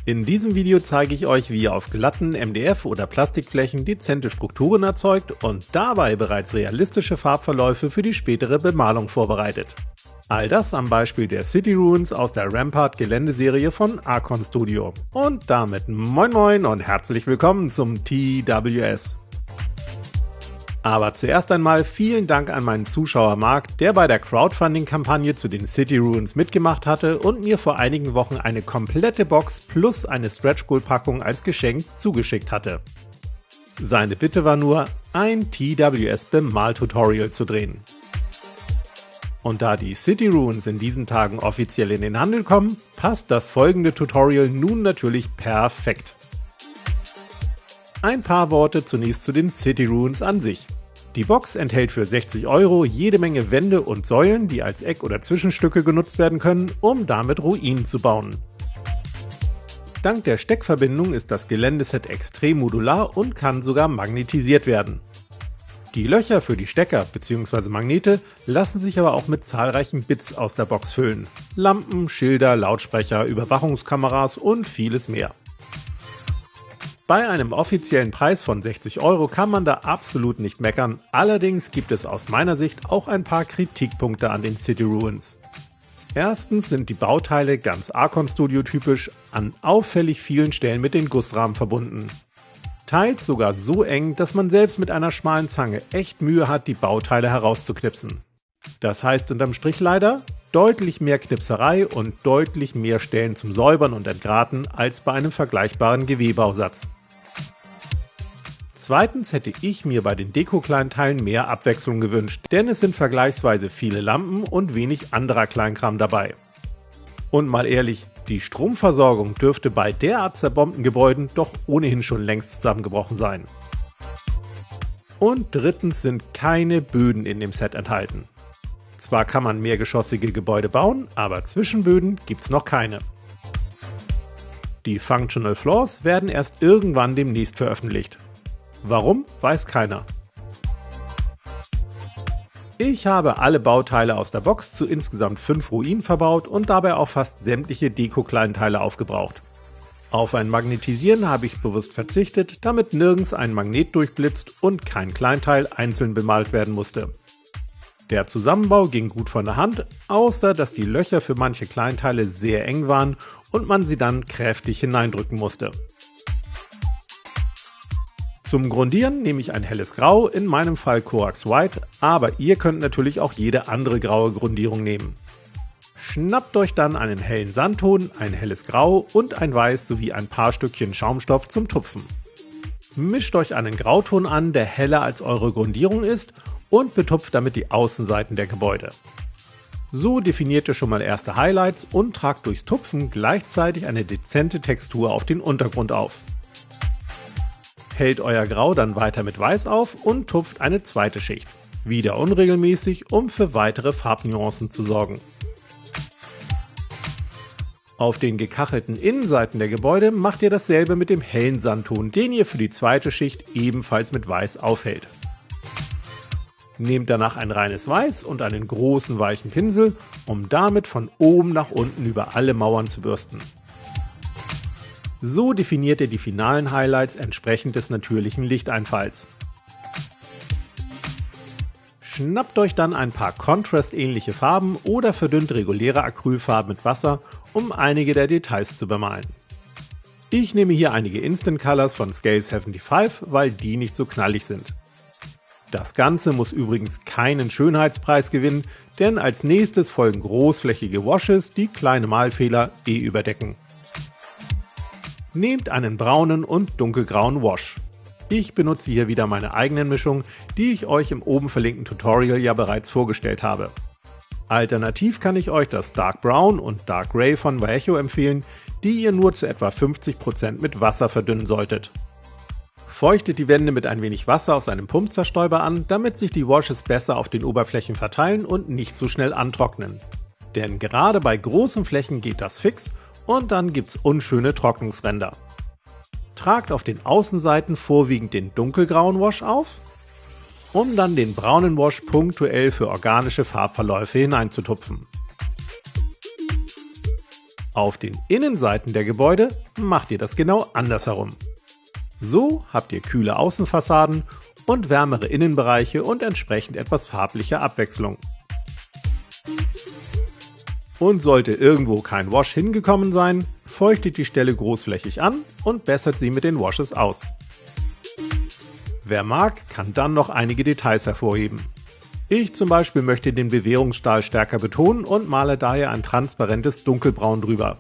In diesem Video zeige ich euch, wie ihr auf glatten MDF- oder Plastikflächen dezente Strukturen erzeugt und dabei bereits realistische Farbverläufe für die spätere Bemalung vorbereitet. All das am Beispiel der City Ruins aus der Rampart Geländeserie von Archon Studio. Und damit moin moin und herzlich willkommen zum TWS. Aber zuerst einmal vielen Dank an meinen Zuschauer Marc, der bei der Crowdfunding-Kampagne zu den City Ruins mitgemacht hatte und mir vor einigen Wochen eine komplette Box plus eine Stretch-Goal-Packung als Geschenk zugeschickt hatte. Seine Bitte war nur, ein TWS-Bemal-Tutorial zu drehen. Und da die City Ruins in diesen Tagen offiziell in den Handel kommen, passt das folgende Tutorial nun natürlich perfekt. Ein paar Worte zunächst zu den City Ruins an sich. Die Box enthält für 60 € jede Menge Wände und Säulen, die als Eck- oder Zwischenstücke genutzt werden können, um damit Ruinen zu bauen. Dank der Steckverbindung ist das Geländeset extrem modular und kann sogar magnetisiert werden. Die Löcher für die Stecker bzw. Magnete lassen sich aber auch mit zahlreichen Bits aus der Box füllen. Lampen, Schilder, Lautsprecher, Überwachungskameras und vieles mehr. Bei einem offiziellen Preis von 60 € kann man da absolut nicht meckern, allerdings gibt es aus meiner Sicht auch ein paar Kritikpunkte an den City Ruins. Erstens sind die Bauteile ganz Archon Studio typisch an auffällig vielen Stellen mit den Gussrahmen verbunden. Teils sogar so eng, dass man selbst mit einer schmalen Zange echt Mühe hat, die Bauteile herauszuknipsen. Das heißt unterm Strich leider deutlich mehr Knipserei und deutlich mehr Stellen zum Säubern und Entgraten als bei einem vergleichbaren Gewebeausatz. Zweitens hätte ich mir bei den Deko-Kleinteilen mehr Abwechslung gewünscht, denn es sind vergleichsweise viele Lampen und wenig anderer Kleinkram dabei. Und mal ehrlich, die Stromversorgung dürfte bei derart zerbombten Gebäuden doch ohnehin schon längst zusammengebrochen sein. Und drittens sind keine Böden in dem Set enthalten. Zwar kann man mehrgeschossige Gebäude bauen, aber Zwischenböden gibt's noch keine. Die Functional Floors werden erst irgendwann demnächst veröffentlicht. Warum, weiß keiner. Ich habe alle Bauteile aus der Box zu insgesamt 5 Ruinen verbaut und dabei auch fast sämtliche Deko-Kleinteile aufgebraucht. Auf ein Magnetisieren habe ich bewusst verzichtet, damit nirgends ein Magnet durchblitzt und kein Kleinteil einzeln bemalt werden musste. Der Zusammenbau ging gut von der Hand, außer dass die Löcher für manche Kleinteile sehr eng waren und man sie dann kräftig hineindrücken musste. Zum Grundieren nehme ich ein helles Grau, in meinem Fall Corax White, aber ihr könnt natürlich auch jede andere graue Grundierung nehmen. Schnappt euch dann einen hellen Sandton, ein helles Grau und ein Weiß sowie ein paar Stückchen Schaumstoff zum Tupfen. Mischt euch einen Grauton an, der heller als eure Grundierung ist und betupft damit die Außenseiten der Gebäude. So definiert ihr schon mal erste Highlights und tragt durchs Tupfen gleichzeitig eine dezente Textur auf den Untergrund auf. Hellt euer Grau dann weiter mit Weiß auf und tupft eine zweite Schicht, wieder unregelmäßig, um für weitere Farbnuancen zu sorgen. Auf den gekachelten Innenseiten der Gebäude macht ihr dasselbe mit dem hellen Sandton, den ihr für die zweite Schicht ebenfalls mit Weiß aufhellt. Nehmt danach ein reines Weiß und einen großen weichen Pinsel, um damit von oben nach unten über alle Mauern zu bürsten. So definiert ihr die finalen Highlights entsprechend des natürlichen Lichteinfalls. Schnappt euch dann ein paar Contrast-ähnliche Farben oder verdünnt reguläre Acrylfarben mit Wasser, um einige der Details zu bemalen. Ich nehme hier einige Instant Colors von Scale 75, weil die nicht so knallig sind. Das Ganze muss übrigens keinen Schönheitspreis gewinnen, denn als nächstes folgen großflächige Washes, die kleine Malfehler überdecken. Nehmt einen braunen und dunkelgrauen Wash. Ich benutze hier wieder meine eigenen Mischungen, die ich euch im oben verlinkten Tutorial ja bereits vorgestellt habe. Alternativ kann ich euch das Dark Brown und Dark Grey von Vallejo empfehlen, die ihr nur zu etwa 50% mit Wasser verdünnen solltet. Feuchtet die Wände mit ein wenig Wasser aus einem Pumpzerstäuber an, damit sich die Washes besser auf den Oberflächen verteilen und nicht so schnell antrocknen. Denn gerade bei großen Flächen geht das fix und dann gibt's unschöne Trocknungsränder. Tragt auf den Außenseiten vorwiegend den dunkelgrauen Wash auf, um dann den braunen Wash punktuell für organische Farbverläufe hineinzutupfen. Auf den Innenseiten der Gebäude macht ihr das genau andersherum. So habt ihr kühle Außenfassaden und wärmere Innenbereiche und entsprechend etwas farbliche Abwechslung. Und sollte irgendwo kein Wash hingekommen sein, feuchtet die Stelle großflächig an und bessert sie mit den Washes aus. Wer mag, kann dann noch einige Details hervorheben. Ich zum Beispiel möchte den Bewehrungsstahl stärker betonen und male daher ein transparentes Dunkelbraun drüber.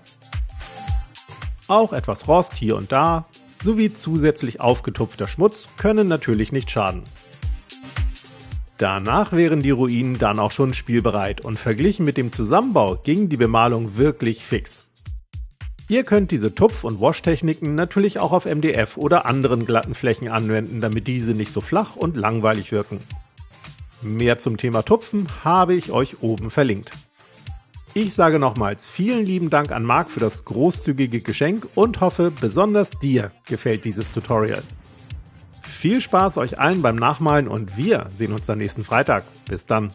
Auch etwas Rost hier und da sowie zusätzlich aufgetupfter Schmutz können natürlich nicht schaden. Danach wären die Ruinen dann auch schon spielbereit und verglichen mit dem Zusammenbau ging die Bemalung wirklich fix. Ihr könnt diese Tupf- und Waschtechniken natürlich auch auf MDF oder anderen glatten Flächen anwenden, damit diese nicht so flach und langweilig wirken. Mehr zum Thema Tupfen habe ich euch oben verlinkt. Ich sage nochmals vielen lieben Dank an Marc für das großzügige Geschenk und hoffe, besonders dir gefällt dieses Tutorial. Viel Spaß euch allen beim Nachmalen und wir sehen uns am nächsten Freitag. Bis dann.